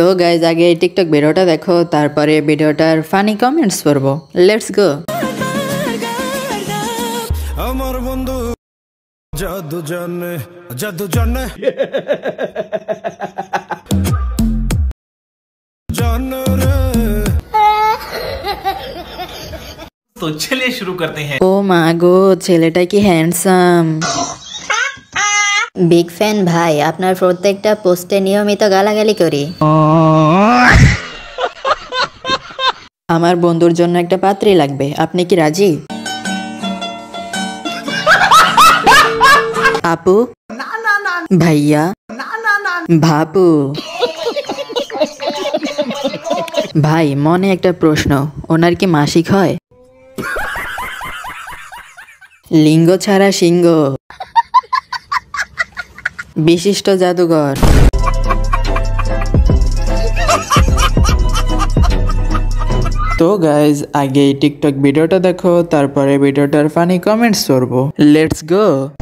তো গাইজ আগে এই টিকটক ভিডিওটা দেখো, তারপরে ভিডিওটার ফানি কমেন্টস পড়বো। Let's go. আমার বন্ধু জাদু জানে, জাদু জানে জানে রে। तो चलिए शुरू करते हैं। ও মা গো, ছেলেটা কি হ্যান্ডসাম। বিগ ফ্যান ভাই, আপনার প্রত্যেকটা পোস্টে নিয়মিত গালাগালি করি। আমার বন্ধুর জন্য একটা পাত্রী লাগবে, আপনি কি রাজি? আপু, ভাইয়া, ভাপু। ভাই মনে একটা প্রশ্ন, ওনার কি মাসিক হয়? লিঙ্গ ছাড়া সিংহ, বিশিষ্ট জাদুঘর। তো গাইজ আগে এই টিকটক ভিডিওটা দেখো, তারপরে ভিডিওটার ফানি কমেন্টস করবো। Let's go.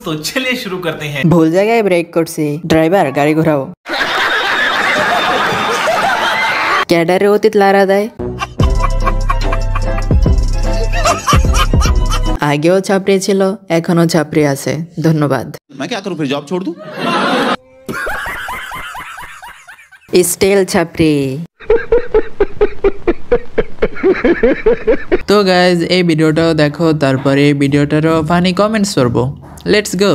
तो चलिए शुरू करते हैं। ভুল জায়গায় ব্রেক করছি, ড্রাইভার গাড়ি ঘোরাও। ক্যাডারে অতীত লারা দেয়, আগেও ছাপড়ি ছিল, এখনো ছাপড়ি আছে। ধন্যবাদ। मैं क्या करूं फिर, जॉब छोड़ दूं? স্টিল ছাপড়ি। তো গাইজ এই ভিডিওটাও দেখো, তারপরে এই ভিডিওটারও ফানি কমেন্টস করবো। Let's go.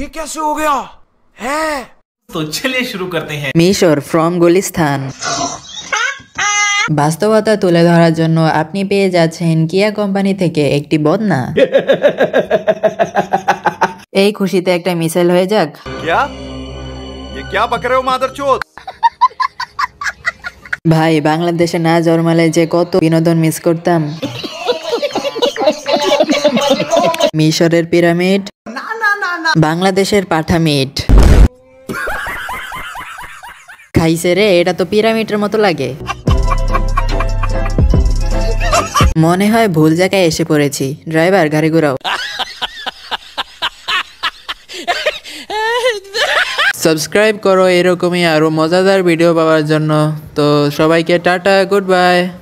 ये कैसे हो गया है? तो चलिए शुरू करते हैं। মিশর ফ্রম গুলিস্তান। বাস্তবতা তুলে ধরার জন্য আপনি পেয়ে যাচ্ছেন কিয়া কোম্পানি থেকে একটি বদনা। এই খুশিতে একটা মিসাইল হয়ে যাক। क्या ये क्या बक रहे हो मादरचोद? ভাই বাংলাদেশে না জন্মালে যে কত বিনোদন মিস করতাম। মিশরের পিরামিড, বাংলাদেশের পাঠামিট। খাইছে রে, এটা তো পিরামিডের মতো লাগে। মনে হয় ভুল জায়গায় এসে পড়েছি, ড্রাইভার গাড়ি ঘোরাও। সাবস্ক্রাইব করো এরকমই আরো মজাদার ভিডিও পাওয়ার জন্য। তো সবাইকে টাটা, গুড বাই।